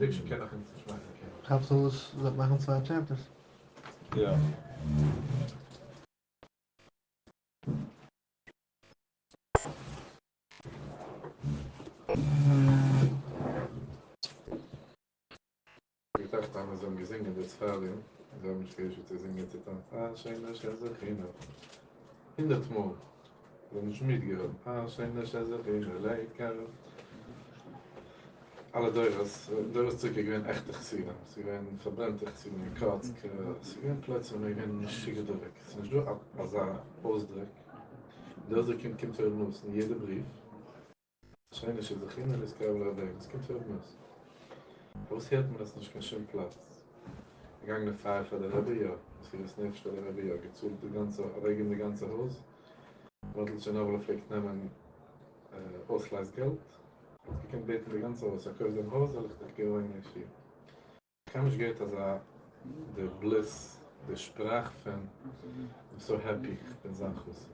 Benediction kann auch nicht machen. Kapsuls machen 2 chapters. Ja. Ich dachte, da haben wir so ein Gesingen, das Fahrrad. So haben wir zu singen, schön, dass er sich hin. 100 Mal. Dann ist mitgehört. Schön, dass er sich hin. Lecker. Alle Dörres zurückgehen echte Chsina. Sie werden verbrannte Chsina, Katzke. Sie werden plötzlich einen Schicke Dreck. Es ist nicht nur als ein Ausdruck. Der Ausdruck kommt für uns in jedem Brief. Schön, dass er sich hin. Das kommt für uns. Was hört man das nicht kein schöner Platz? Gegangene Pfeife der Rebbe, ja. Das hier ist nicht der Rebbe, ja. Gezult die ganze, regen die ganze Haus. Wollte schon aber vielleicht nehmen Ausleihsgeld. Ich kann beten die ganze Haus. Ich kaufe dem Haus, aber ich gehe rein nicht hier. Kann mich geht, dass der Bliss, der Sprach von I'm so happy, ich bin Sachus.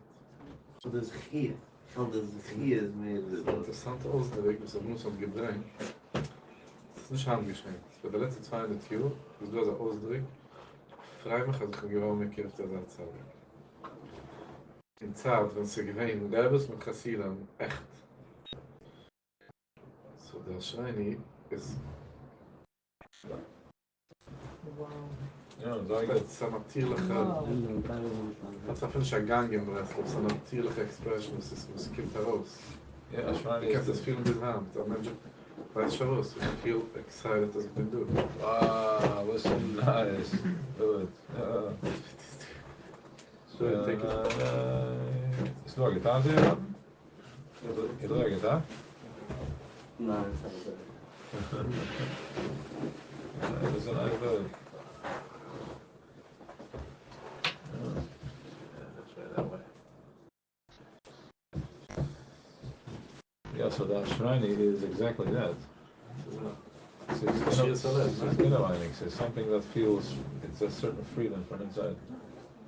So das hier. Oh, das hier ist mir... Das ist ein interessanter Ausdruck, das muss man gebringen. Das ist nicht handgeschenkt. Für die letzten 200 Jahre ist das ein Ausdruck. Freu mich, als ich gewohnt mit Kirch der Zeit. In Zeit, wenn sie gewähnt, Rebes mit Chassidam, echt. So der Schreini ist... Ja, sag ich Das ist eine natürliche... Das ist einfach ein Gang im Rest, das ist eine natürliche Expression, das kommt heraus. Ja, Schweine Ich kann das viel mit Hand, aber Mensch, weiß schon was, ich feel excited, dass ich bin du. Ah, was so nice. Good. So, take it. Ist nur getan, Sie haben? Ist nur getan? Nein, das ist Das ist ein nice bird. Yeah, so that Shriney is exactly that. It's something that feels, it's a certain freedom from inside.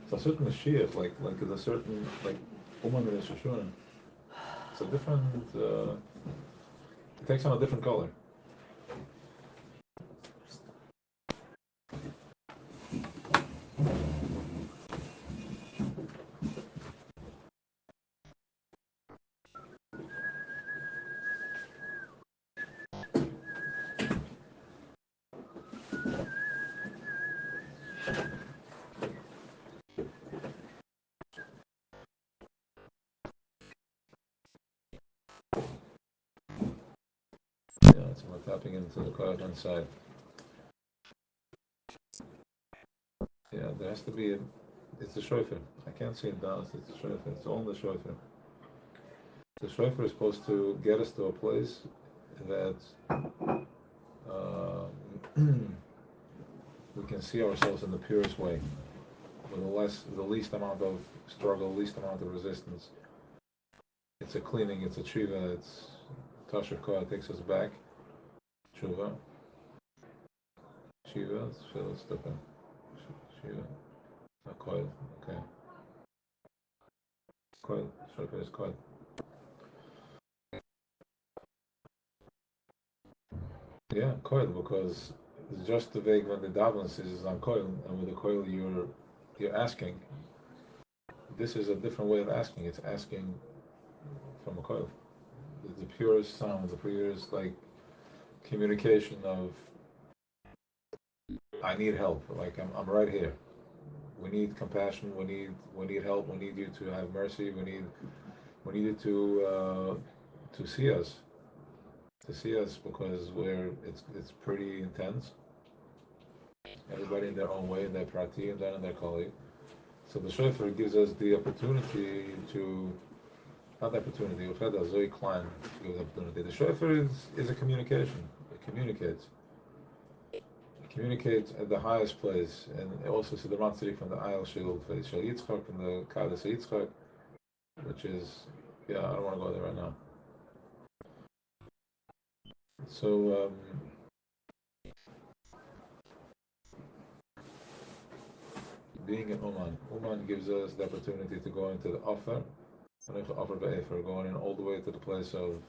It's a certain Mashiach, like it's a certain, like, Oman and Shoshuna. It's a different, it takes on a different color. So we're tapping into the quiet inside. Yeah, there has to be it's a shofar. I can't see it down, it's a shofar. It's only the shofar. The shofar is supposed to get us to a place that we can see ourselves in the purest way, with the least amount of struggle, least amount of resistance. It's a cleaning, it's a tshuva, it's tashp'ha, it takes us back. Tshuva. Shiva, Shiva. Coil, okay. Coil, shofar is coil. Yeah, coil, because it's just the vague when the davens is on coil, and with the coil you're asking. This is a different way of asking. It's asking from a coil. It's the purest sound, the purest like communication of I need help. Like I'm right here. We need compassion. We need help. We need you to have mercy. We need you to see us. To see us because it's pretty intense. Everybody in their own way, in their prati, and then in their colleague. So the shofar gives us the opportunity to, not the opportunity, Zoe Klein gives opportunity. The shofar is a communication. It communicates. It communicates at the highest place, and also to the Matzri from the Ayal Shield, Shal Yitzchak, from the Kadas Yitzchak, which is, yeah, I don't want to go there right now. So, being in Oman gives us the opportunity to go into the offer going in all the way to the place of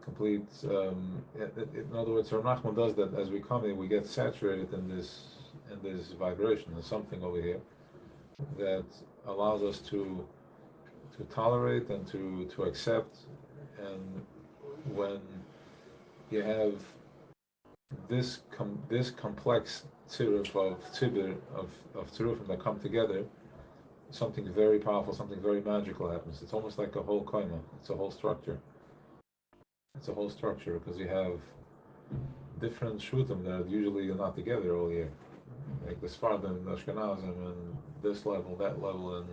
complete. In other words, Rav Nachman does that as we come in, we get saturated in this vibration. There's something over here that allows us to tolerate and to accept. And when you have this complex tziruf of tzibur of tzirufim that come together, something very powerful, something very magical happens. It's almost like a whole koima. It's a whole structure. It's a whole structure because you have different shutim that usually are not together all year, like the Sfardim, the Ashkenazim, and this level, that level, and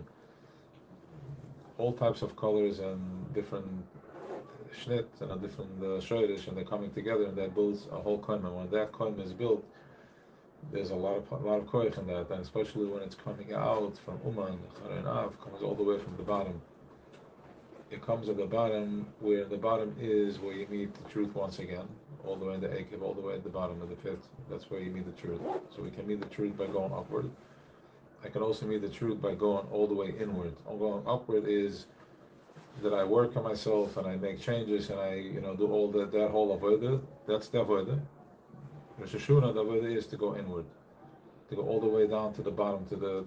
all types of colors and different shnit and a different shoyrish, and they're coming together, and that builds a whole koima. When that koima is built, there's a lot of koich in that, and especially when it's coming out from Uman, comes all the way from the bottom. It comes at the bottom, where the bottom is where you meet the truth once again, all the way in the Akev, all the way at the bottom of the pit. That's where you meet the truth. So we can meet the truth by going upward. I can also meet the truth by going all the way inward. Going upward is that I work on myself and I make changes and I do all that whole avodah. That's the avodah. Rosh Hashanah, the avodah is to go inward, to go all the way down to the bottom, to the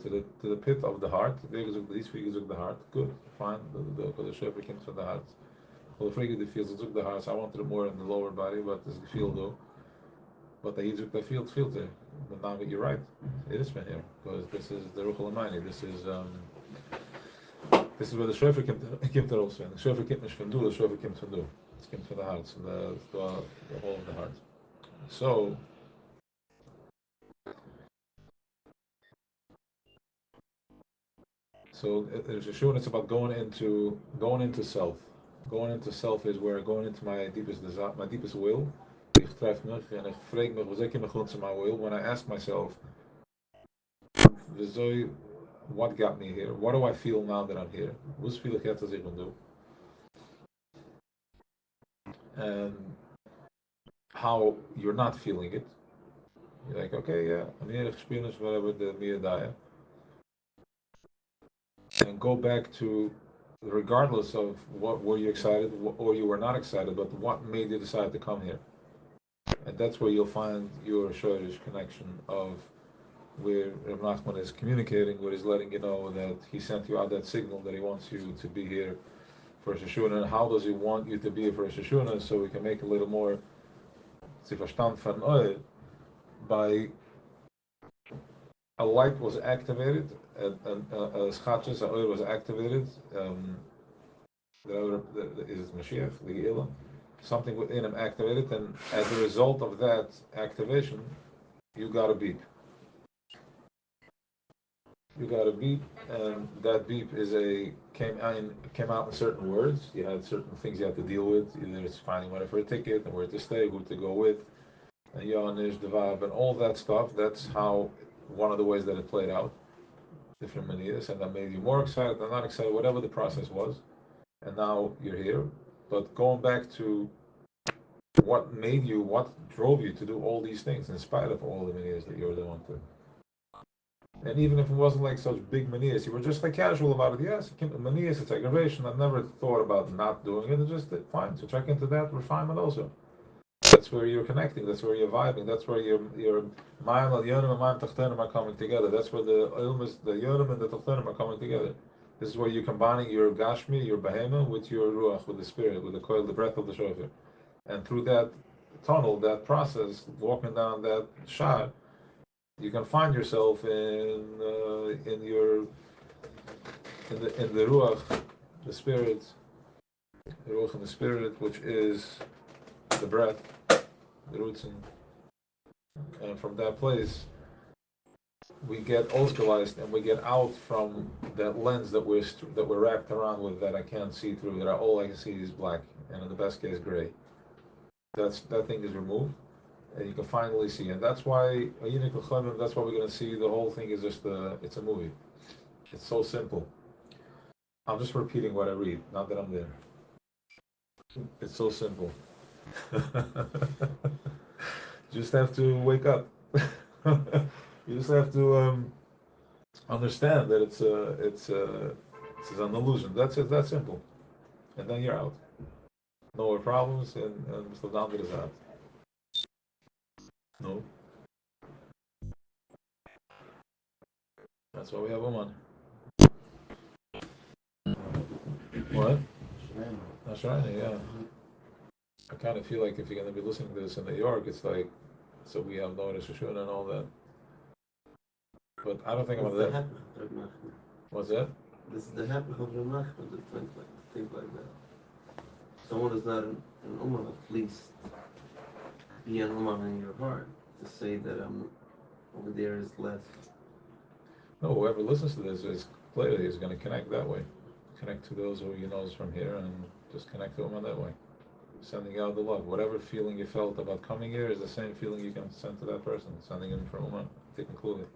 pit of the heart. The heart. Good, fine. The Teshp'ha comes from the heart. Well, the frigid feels the heart. So I wanted it more in the lower body, but this field though. But the Yizuk the field filter. But now you're right. It is from here because this is the Ruch L'Mayni. This is where the Teshp'ha came to also. The Teshp'ha came from do. The Teshp'ha came from do. It came from the heart, so the whole of the heart. So it's about going into self. Going into self is where going into my deepest desire, my deepest will. My will. When I ask myself, what got me here? What do I feel now that I'm here? And how you're not feeling it. You're like, okay, yeah, I'm here, experience whatever the mir. And go back to, regardless of what were you excited or you were not excited, but what made you decide to come here. And that's where you'll find your shorish connection of where Rav Nachman is communicating, where he's letting you know that he sent you out that signal that he wants you to be here for Rosh Hashanah. And how does he want you to be here for Rosh Hashanah? So we can make a little more verstand van oil. By a light was activated, a schachas, a oil was activated. Is Mashiach, the Geila, something within him activated, and as a result of that activation, you got a beep. You got a beep, and that beep came out in certain words. You had certain things you had to deal with. Either it's finding money for a ticket and where to stay, who to go with, and Yanish, Devav, and all that stuff. That's how one of the ways that it played out. Different manias, and that made you more excited or not excited, whatever the process was. And now you're here. But going back to what drove you to do all these things, in spite of all the manias that you're doing to. And even if it wasn't like such big manias, you were just like casual about it. Yes, manias, it's aggravation. I never thought about not doing it. It's just fine. So check into that refinement also. That's where you're connecting. That's where you're vibing. That's where your Mayim al Yonim and Mayim Tachtenim are coming together. That's where the Yonim and the Tachtenim are coming together. This is where you're combining your Gashmi, your Behema, with your Ruach, with the spirit, with the coil, the breath of the Shofar. And through that tunnel, that process, walking down that shad, you can find yourself in the Ruach, the spirit, the Ruach and the spirit, which is the breath, the roots, and from that place we get oscillized and we get out from that lens that we're wrapped around with, that I can't see through, that all I can see is black, and in the best case gray. That thing is removed, and you can finally see. And that's why we're going to see the whole thing is just it's a movie. It's so simple. I'm just repeating what I read, not that I'm there. It's so simple. You just have to wake up. You just have to understand that it's an illusion. That's it. That's simple. And then you're out. no more problems, and Mr. down to the side. No. That's why we have Oman. What? That's right, yeah. I kind of feel like if you're going to be listening to this in New York, it's like, so we have no Rosh Hashanah and all that. But I don't think about that. What's that? This is the habit of Reb Nachman to think like that. Someone is not an Ummah, at least be an Ummah in your heart to say that over there is less. No, whoever listens to this is clearly is going to connect that way. Connect to those who he knows from here and just connect to them that way. Sending out the love. Whatever feeling you felt about coming here is the same feeling you can send to that person. Sending him from Oman, to conclude it.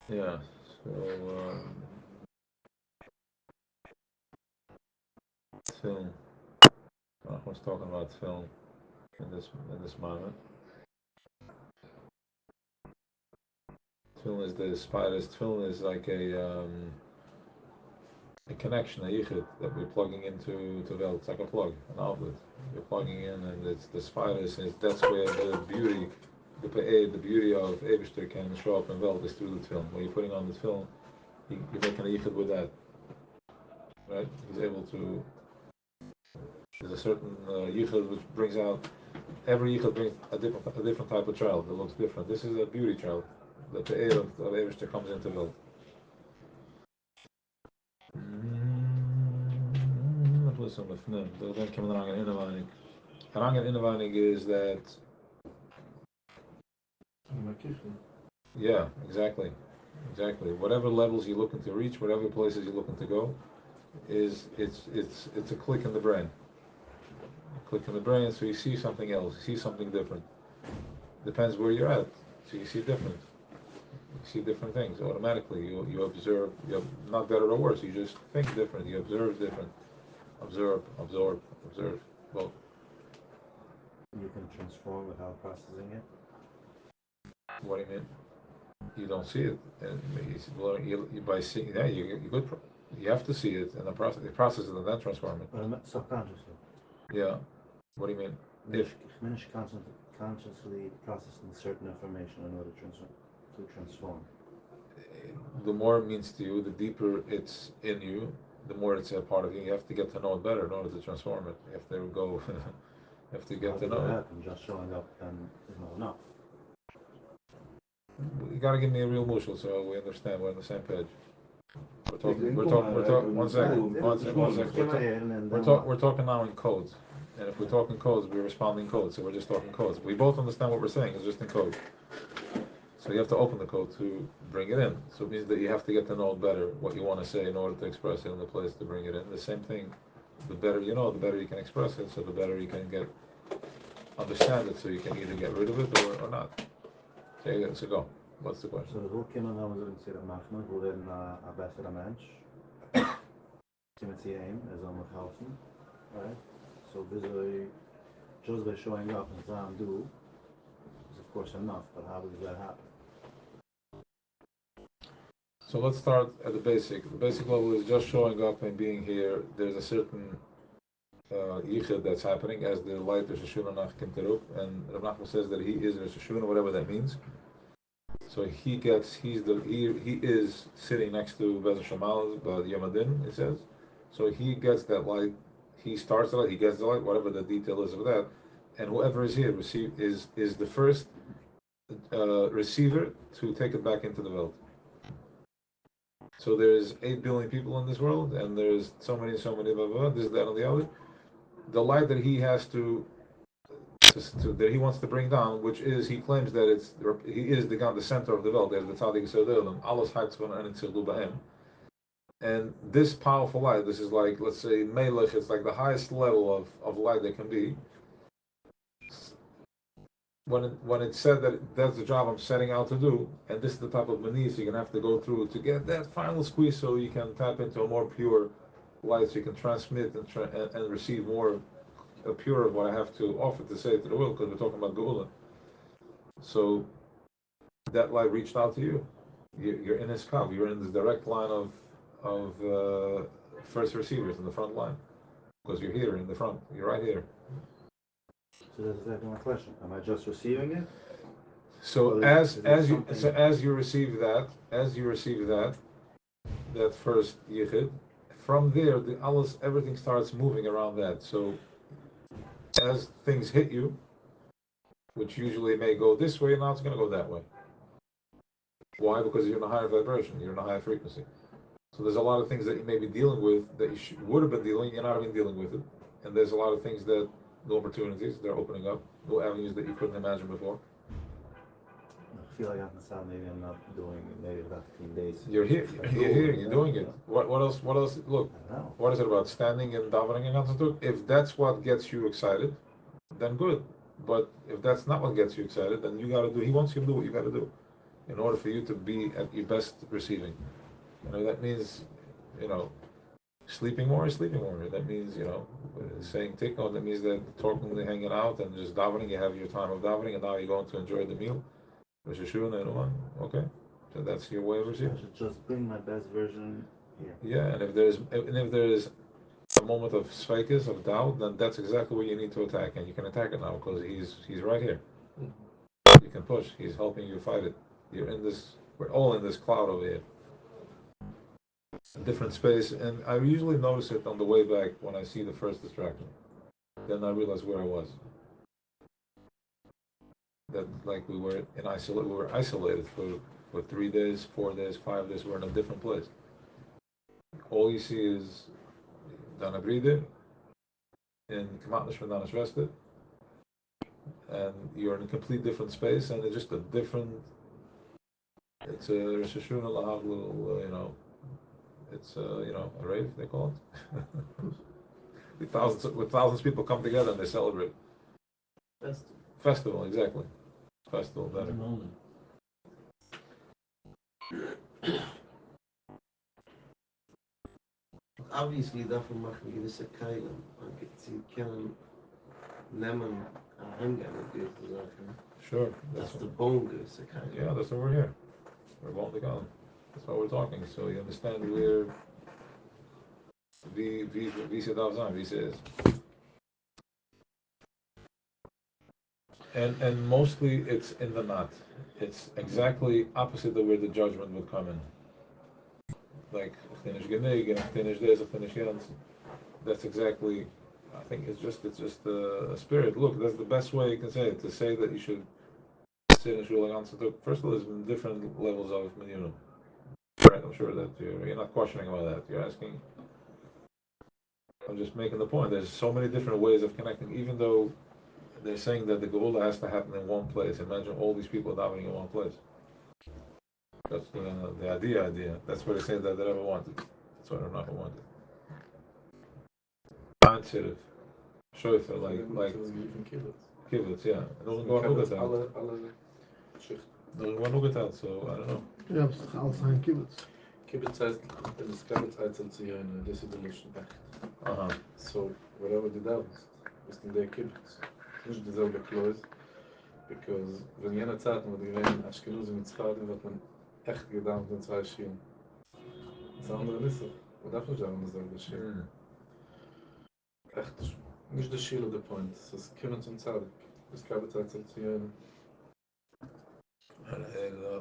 Yeah. So film. I was talking about film in this moment. Film is the spiders. Film is like a connection, a yichud that we're plugging into to Welt. It's like a plug, an outlet. You're plugging in, and it's the spiders. That's where the beauty, the beauty of Eberster can show up in Welt is through the film. When you're putting on the film, you're making a yichud with that, right? He's able to. There's a certain yichud which brings out. Every yichud brings a different type of child that looks different. This is a beauty child. The pe'er of Eberster comes into Welt. Listen with them. Then coming along in innovating. Along in innovating is that. Yeah, exactly. Whatever levels you're looking to reach, whatever places you're looking to go, it's a click in the brain. A click in the brain, so you see something else, you see something different. Depends where you're at, so you see different. You see different things automatically. You observe. You have, not better or worse. You just think different. You observe different. Observe. Well, you can transform without processing it. What do you mean? You don't see it, and you by seeing that you could you have to see it and the process it and then transform it. Subconsciously. Yeah. What do you mean? If consciously processing certain information in order to transform. The more it means to you, the deeper it's in you, the more it's a part of you. You have to get to know it better in order to transform it. You have to go. You have to get to know it. Happen? Just showing up and is not enough. You gotta give me a real mushal so we understand we're on the same page. We're talking. One second. We're talking now in codes, and if we talk in codes, we respond in codes. So we're just talking codes. We both understand what we're saying. It's just in code. So you have to open the code to bring it in. So it means that you have to get to know it better, what you want to say in order to express it in the place to bring it in. The same thing. The better you know, the better you can express it. So the better you can understand it. So you can either get rid of it or not. Okay, so go. What's the question? So hoe kunnen we zullen zeggen Nachman, hoe een bessere mens, Timothy aim is on the helfen, right? So visually, just by showing up and Zam do is of course enough, but how does that happen? So let's start at the basic. The basic level is just showing up and being here. There's a certain yichud that's happening as the light of Rosh Hashanah Kinteruk, and Rav Nachman says that he is Rosh Hashanah, whatever that means. So he is sitting next to Bez Shamal, Yamadin, it says. So he gets that light, he starts the light, he gets the light, whatever the detail is of that. And whoever is here is the first receiver to take it back into the world. So there's 8 billion people in this world, and there's so many, blah, blah, blah, this, that, and the other. The light that he has that he wants to bring down, which is, he claims that he is the center of the world. There's the tzaddik sedolim, alles haitzvon and tzildu b'hem. And this powerful light, this is like, let's say, melech, it's like the highest level of light that can be. When it's said that that's the job I'm setting out to do, and this is the type of manis you're gonna have to go through to get that final squeeze, so you can tap into a more pure light, so you can transmit and receive more pure of what I have to offer to say to the world, because we're talking about Geula. So that light reached out to you. You're in his kav. You're in this direct line of first receivers in the front line, because you're here in the front. You're right here. So that's exactly my question. Am I just receiving it? So as you receive that first yichid, from there everything starts moving around that. So as things hit you, which usually may go this way, now it's going to go that way. Why? Because you're in a higher vibration, you're in a higher frequency. So there's a lot of things that you may be dealing with that you would have been dealing, you're not even dealing with it. And there's a lot of things that, new opportunities, they're opening up, new avenues that you couldn't imagine before. I feel like maybe I'm not doing it, maybe about 15 days. You're here, you're doing it. What else, look, what is it about? Standing and davening and Hatzatut? If that's what gets you excited, then good. But if that's not what gets you excited, then you gotta do, he wants you to do what you gotta do in order for you to be at your best receiving. That means, sleeping more. That means, saying tikno, that means that talking, hanging out, and just davening, you have your time of davening, and now you're going to enjoy the meal. Okay? So that's your way of receiving. I should just bring my best version here. Yeah, and if there is a moment of sveikas, of doubt, then that's exactly what you need to attack, and you can attack it now, because he's right here. You can push. He's helping you fight it. We're all in this cloud over here. A different space, and I usually notice it on the way back when I see the first distraction. Then I realize where I was. That like we were isolated for 3 days, 4 days, 5 days. We're in a different place. All you see is Dana Bride in Kamatnish from Dana Schwester, and you're in a complete different space, and it's just a different. It's a Rosh Hashanah Lahav little, it's a rave, they call it. With thousands of people come together and they celebrate. Festival, exactly. Festival, better. Obviously, daarvoor mag je dus een keilen. Sie können nemen aanhangen met deze zaken. Sure. That's the bonus, keilen. Yeah, that's why we're here. We're going to go. That's why we're talking. So you understand where Visa is. And mostly it's in the knot. It's exactly opposite of where the judgment would come in. Like finish genig and finish this and finish ends. That's exactly. I think it's just a spirit. Look, that's the best way you can say it. To say that you should sit in shul and first of all, there's different levels of minyanum. Right, I'm sure that you're not questioning about that. You're asking. I'm just making the point. There's so many different ways of connecting. Even though they're saying that the Geula has to happen in one place. Imagine all these people davening in one place. That's the idea. That's what they say that they never wanted. That's what they never wanted. Answer Shoifer, like kibbutz, yeah. It doesn't go on Ugeteld, so I don't know. Ja, es ist alles ein Kibbutz. Kibbutz heißt, das Kibbutz heißt Zion, das ist die Luschen echt. So, wherever du da bist in der Kibbutz. Nicht dieselbe Kloß, because wenn jener Zeit, wo die gewähnen Ashkenuzi mit Sfardim, wird man echt gedammt in 2 Schienen. Das ist eine andere Nisse. Man darf nicht sagen, dieselbe Schienen. Echt, nicht der Schiel of the point. Es ist Kibbutz und Zadik. Das Kibbutz heißt Zion.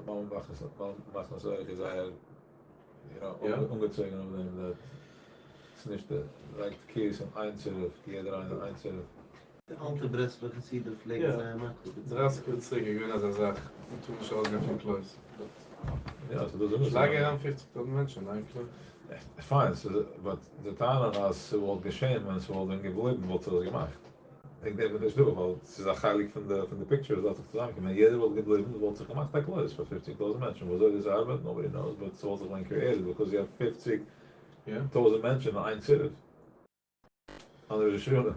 man macht noch so gesagt, you know, Ja. ungezogen auf dem, that it's nicht like the keys in einzeln, jeder eine einzeln. Der alte Bresler gesehen, der Pflege Ja. sein Markt. Drastisch wird zurück, ich bin als er sagt, und tun ich auch ganz viel Kleus. Ja, so das ist Schlage an 50.000 Menschen, eigentlich. Fine, so, but the Tannen als es wohl geschehen, wenn es wohl dann geblieben wird, so gemacht. Ik denk dat het is doen, want het is eigenlijk van de picture dat het zusammenkomt. Jeder wil gebleven, wordt zich gemaakt dat close for 50,000 mensen. Was dat is arbeid? Nobody knows, but it's also when created because you have 50,000 mensen in een city. Under the shoulder.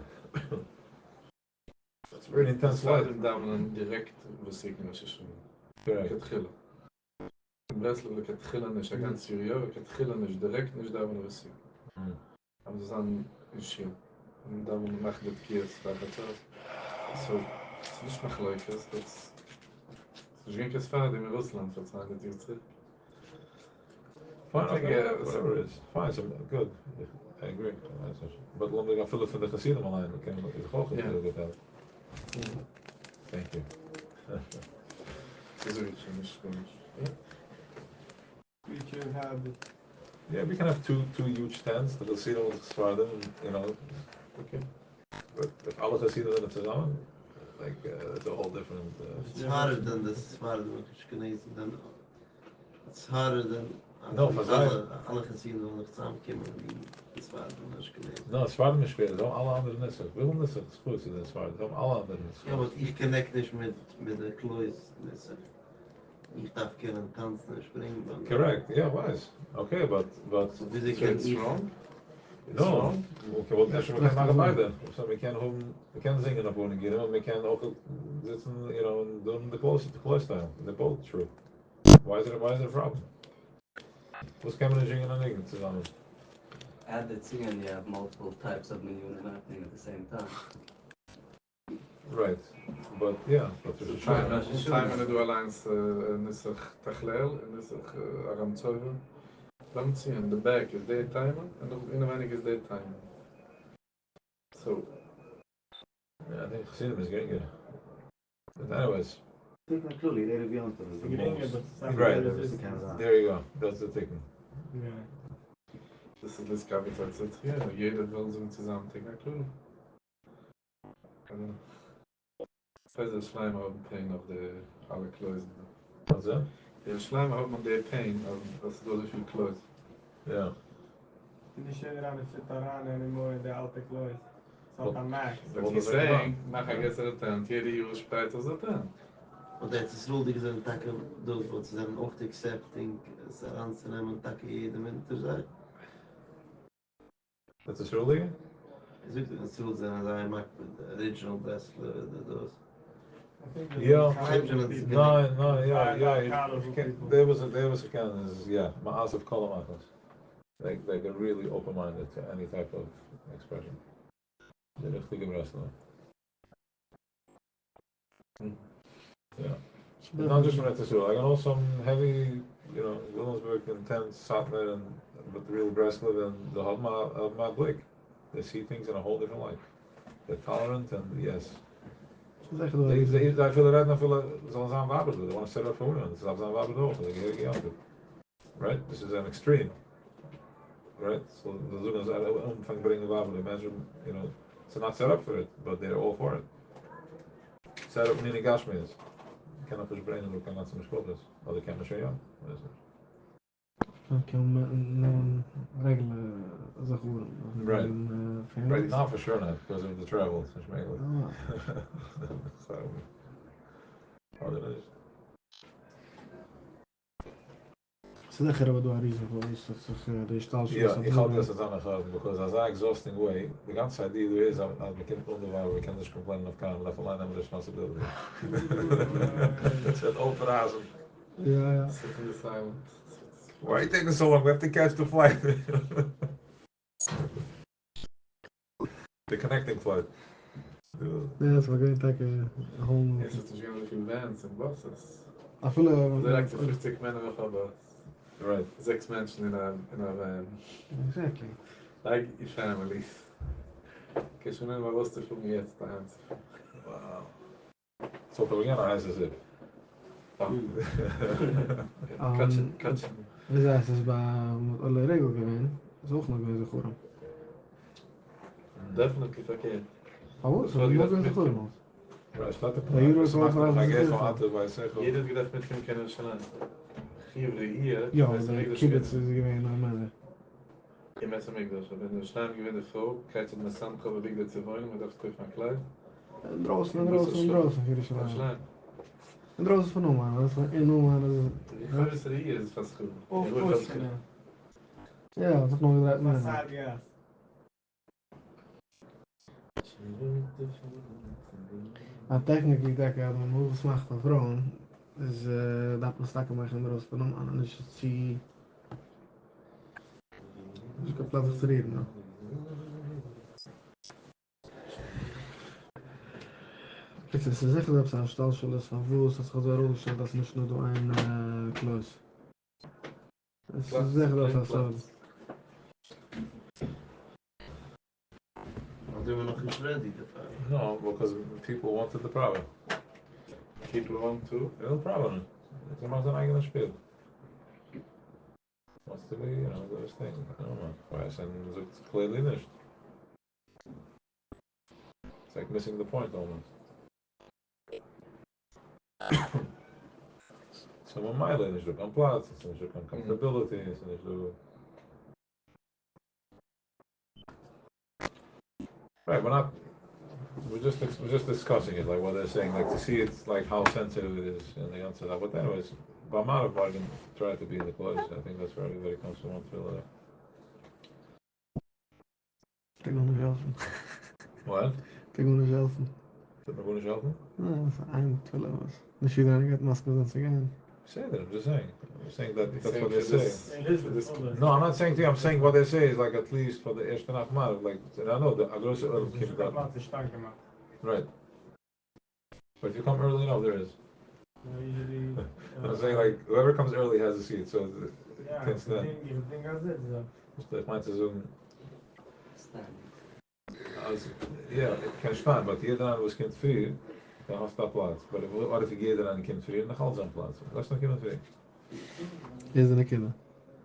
It's a very intense life. En daar men direct beschikking als je schoen. Correct. Het gillen. In Breslau ik het gillen is ganz serieus, ik het gillen is direct, niet daar men beschikking. Maar ze zijn in schil. En daar men macht dit keer staat dat zo. So, het is niet meer gelijk, het is geen keer vader in Rusland, dat zijn het hier terug. Fine, I think, okay, yeah, whatever it is. Fine, so good. I agree. But when we got Philip from the casino line, we can is hoog Yeah. get that. Thank you. Is er iets anders komisch. We can have Yeah, we can have two huge tents. The casino will swallow them, you know. Okay. But if alle casinos in het zusammen, like it's a whole different. It's harder than this Farbraingen than it's harder than No, for alle gezien nog samenkomen die het Farbraingen. No, it's zwart meer spelen. Don't alle anderen nissen. We willen nissen. Het is goed. Het is zwart. Don't alle anderen nissen. Ja, want ich connect nicht mit der Klois. Ich darf keinen tanzen, springen. Correct. Yeah, wise. Okay, but So wie So it's wrong? It's no. wrong? Okay, well, we can maken beide. So we can zingen op woning hier, maar we can ook zitten, you know, and doen the close style. They're both true. Why is it a problem? Was kan men zingen en zingen zusammen? At the singen, you have multiple types of minyan happening at the same time. Right. But yeah, but there's a shot. Time en du allein nissig tachleel en nissig aram tzover. Dan zie je, the back is daytimer en nog in de weinig is daytimer. So, Yeah, I think gezien is getting good. But anyways, Technically, they're beyond the Right. most. there you go. That's the thing. das ist das Kapital zu trieren. Jeder will so zusammen technical. Further Schleim haben Pain auf der alle Klösen. What's that? Der Schleim hat man der Pain, als du so viel Klösen. Yeah. Nicht an the Fitaran anymore in the alte Klois. So on max. But he's saying, mach I guess a tent, jede Jure spät als a tent. Und jetzt ist schuldig sein Tacke, dort wo sie dann oft accepting, es anzunehmen, Tacke jedem Winter sein. That's a surely? Es ist wirklich schuldig sein, als er macht mit original Bresler, das. Yeah. People. No, yeah. There was a kind of, yeah, ma'asif kolamakos. They get really open-minded to any type of expression. The richtige wrestler. Yeah. It's not just from Etisur. I got also some heavy, you know, Williamsburg intense Satmer and with the real wrestler and the Hotma Blick. They see things in a whole different light. They're tolerant and yes. I feel that I feel zoals aan wapen doen. They want to set up for women. Zelfs aan wapen doen. They get out. Right? This is an extreme. Right? So the zoekers are umfang brengen wapen. Imagine, you know, it's not set up for it, but they're all for it. Set up in the gashmeers. Kan dat dus brengen door kan dat soms klopt is. Wat ik kan misschien ja. een regele zagur. Right. Right now for sure not because of the travel. So maybe. So. Oh, that is. Se lekker wat door is of is dat de stal Ja, ik ga das jetzt angehalten, because as I exhausting way, the ganze idea there is, als we kind onderwijs, we kunnen dus complainen of kan, left alleen hebben responsibility. It's an operazen. Ja. Sit in the silence. Why are you taking so long? We have to catch the flight. The connecting flight. Ja, dat is wel geen takken. Gewoon. Yes, it's going to be bands and buses. Afvullen. They're like the 50 men of a bus. Right. 6 mensen in a van. Exactly. Like your family. Okay, so now was the film yet times. Wow. So we gaan naar huis is it. Katschen. Wie heißt es bei mit alle Regeln gewesen? Ist auch noch gewesen Churam. Definitely verkehrt. Aber Das so war noch gedacht gewesen mit Churam. Right, start the Ja, Euro so kommt macht raus, I das guess ist on so. Atte bei Sechel. Jeder hat gedacht mit dem kennen schon an. Hier hier. Ja, der Kibbutz ist gewesen, noch immer. Ich messe mich das, wenn du Schleim gewinnt Frau, kannst du mit Samko bewegt der zu wollen, mit aufs Kopf Kleid. Draußen, hier ist Schleim. schon. Draußen von Oman, das war in Oman. Die größere hier ist fast gut. Ja, das hat noch gedreht. Massagegas. Maar technically denk ik dat mijn hoeveel smaak van vrouwen is dat mijn stakken maar geen roos van hem aan en dus zie dus ik heb laten reden nou. Kijk, ze zeggen dat ze een stalschool is van voels, dat gaat wel roos zijn, dat is niet nur door een kluis. Ze zeggen dat ze zo. They were not ready to fight. No, because people wanted the problem. People want to. No problem. Ze macht sein eigenes Spiel. Wants to be, you know, those things. I don't know. Wijs en zoekt clearly nicht. It's like missing the point almost. Someone mile nicht so am Platz, ist nicht so comfortability, ist nicht so. Right, we're just discussing it, like what they're saying, like to see it's like how sensitive it is and the answer that. But anyways, Bamar Bargain try to be in the close. I think that's where everybody comes from one thriller. Ik wil nog helpen. What? Ik wil nog helpen. Is that going to help them? Ja, dat is een twille was. Dus je dan gaat maskers aan ze gaan. Say that, I'm just saying. I'm saying that that's Saying what they for say. this- No, I'm not saying to you, I'm saying what they say is like at least for the Erste Nachmar, like, and I know the Agros came down. Platz ist stark gemacht. Right. But if you come early enough, there is. Usually. I'm saying like, whoever comes early has a seat, so Ja, can't stand. ik denk als dit zo. Dus ik meinte zo'n, Stand. ja, ik kan staan, but jeder an was kind free, dan hast du Platz. But what if jeder an kind free, dann halt sein Platz. Das ist noch kind free. Is er een kinder?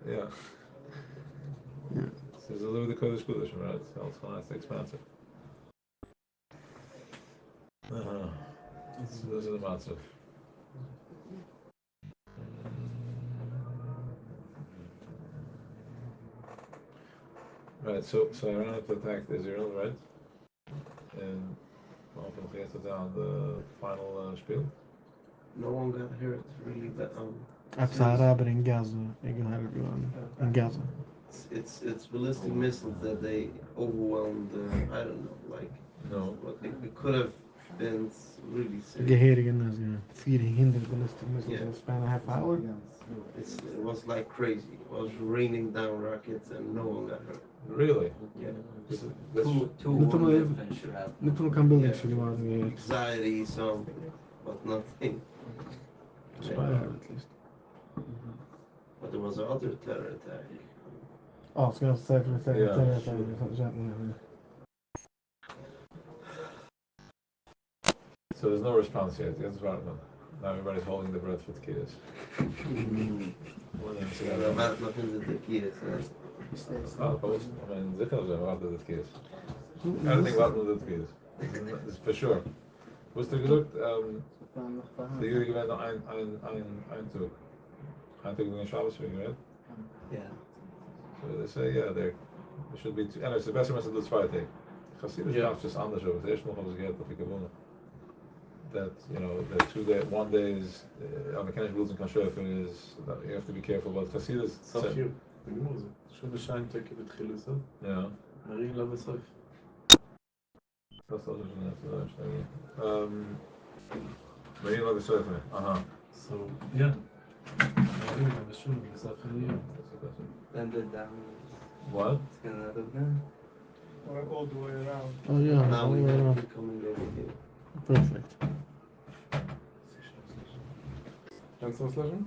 Yeah. Yeah. So it's a little bit Kodesh Kodesh, right? It's also nice, expensive. So those are the matzah. Right, so Iran attacked Israel, right? And often we get down the final spiel. No one got hurt really, but Heb ze Araber in Gaza. Ik ben haar in Gaza. it's ballistic missiles that they overwhelmed. I don't know, like No. what it could have been really serious. Geherigen is 400 ballistic missiles Yeah. in a span of half hour. It was like crazy. It was raining down rockets and no one got hurt. Really? Yeah. Two Niet om wounded even- finished out. Niet van kan buildings geworden geheerd. Anxiety, something, but nothing. Spijt at least. But there was another terror attack. Oh, it's gonna say for the Yeah. So there's no response yet. That's right, man. Now everybody's holding their breath for the kids. Ja, maar nog in de Turkije. Oh, post. I mean, sicher zijn warten dat kids. Everything warten dat kids. That's for sure. Was er gesagt, die Jürgen werden ein Tag. Ein Tag wegen Shabbos wegen, right? Yeah. So they say, yeah, there should be two. And it's the best one to do zwei Tage. Chassidisch Yeah. is just anders over. Eerst nog eens gehört, dat ik gewonnen. That, you know, that 2 day, 1 day is, Amerikanische Blues in Kashofer is, that you have to be careful, but Chassidisch, סוף יום. בגמור זה. שוב בשיים תקי בתחילו סוף. yeah. מרים לה בסוף. Das sollte schon jetzt sein. Wenn ihr was aha. So, yeah. מרים לה בשוב, בסוף יום. Then the down. What? It's gonna look down. Or all the way around. Oh yeah, Now all we the way have around. it coming over here. Perfect. Kannst du was löschen?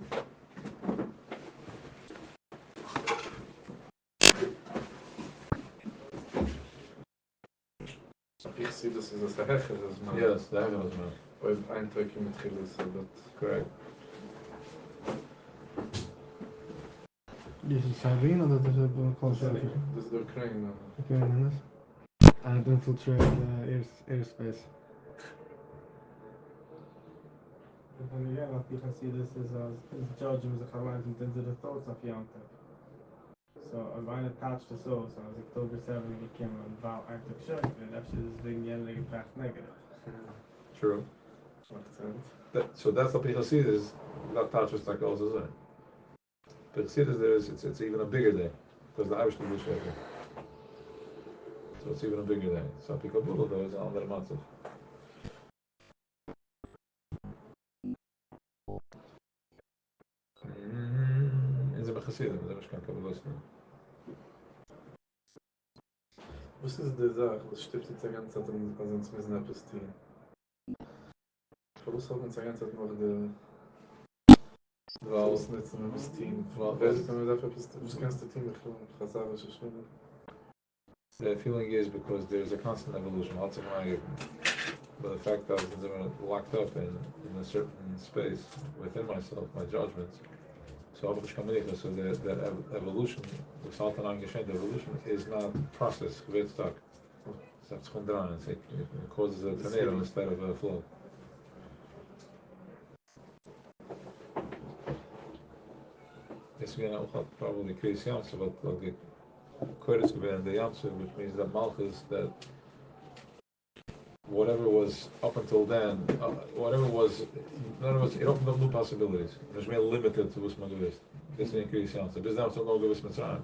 Ich sehe, das ist der Hecher, das ist mein... Yes, that was man. Weil ein Tag mit Chilus, so that... Correct. Die is het Sabine of dat is een culture? Das ist der Ukraine. Ukraine, and infiltrate airspace. And again, like you can see this is judge was a command into the thoughts of Yonta. So I'm going to attach the soul, so as October 7 he came and vow active shock, and that shit is being yelling back negative. True. Macht sense. So that's what Pichasid is, that touches like also there. Pichasid is there, it's even a bigger day, because the Irish people share it. So it's even a bigger day. So Pikabula though is an andere matzav. In the Chassidim, there is kein Kabbalist. Was ist die Sache? Was stimmt jetzt die ganze Zeit, als uns müssen etwas tun? Was hat uns die ganze Zeit noch ausnutzen, wenn wir es tun? Wer ist denn dafür, was kannst du tun, Chazarische Schule? The feeling is because there's a constant evolution. Lots of my, but the fact that I'm locked up in a certain space within myself, my judgments. So that evolution, the Sultan Angeshen, evolution is not processed, it's stuck. That's it causes a tornado instead of a flow. It's going to probably create Yamsa, but the Kurdish and the Yamsa, which means that Malchus, that whatever was up until then, whatever was, in other words, it opened up new possibilities. There's really limited to Usmagavist. This increased Yamsa. This now no Gavist Mitzrayim.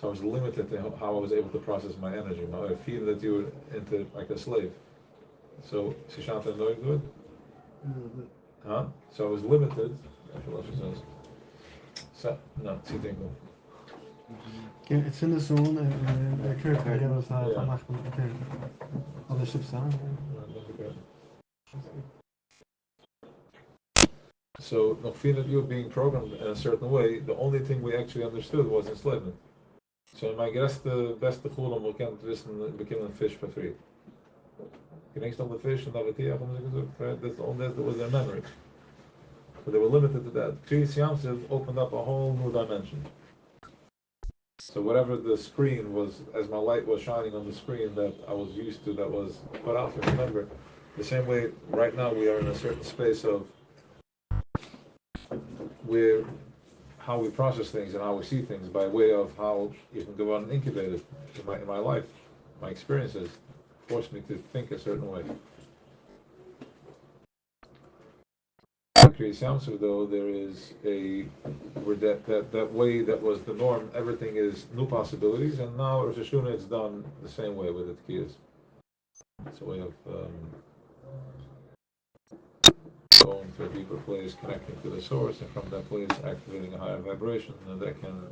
So I was limited to how I was able to process my energy. I feel that you were into like a slave. So Shishanta no good? Huh? So I was limited. I feel like she says. So no, Tzidingo. It's in the zone and the curve together with Farbraingen. Okay. On the ship's side. So, nog feeling you being programmed in a certain way, the only thing we actually understood was enslavement. So, my beste goal om bekend te wissen, became a fish for free. You next on the fish and that was their memory. But they were limited to that. Kriyas Yamsuf opened up a whole new dimension. So whatever the screen was, as my light was shining on the screen that I was used to, that was put out there, remember, the same way right now we are in a certain space of where how we process things and how we see things by way of how you can go on and incubate it in my life. My experiences forced me to think a certain way. Though there is that way that was the norm, everything is new possibilities, and now Rosh Hashanah it's done the same way with the Tkiyas. It's a way of going to a deeper place, connecting to the source, and from that place activating a higher vibration, and that can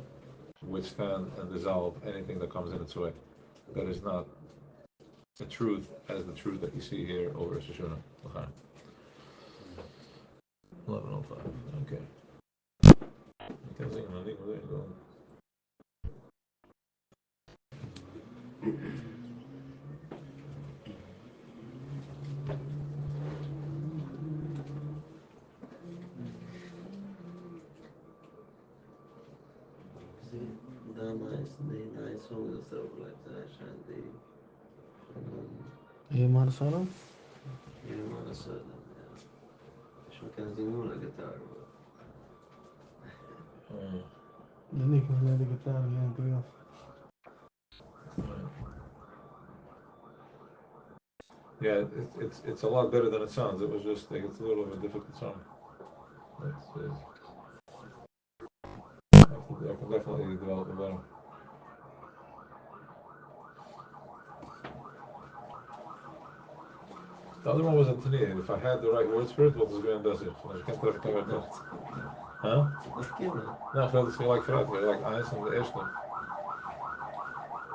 withstand and dissolve anything that comes in its way. That is not the truth as the truth that you see here over Rosh Hashanah. 11:05. Okay. Ik kan zingen, maar ik wil even wel. nice song is so like that, and Are you mad at all? yeah, man, so شو كان زمان ولا guitar Then you can play the guitar, yeah, good enough. Yeah, it's a lot better than it sounds. It was just like it's a little of a difficult song. I can definitely develop it better. The other one was Antonia. If I had the right words for it, what was going to do? I can't tell if I Huh? No, I felt it's like Fred, like Eins and the Eshton.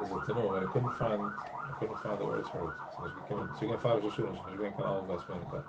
Is a tenor, but I couldn't find the words for it. So you can find it as soon as you can all of us spend it.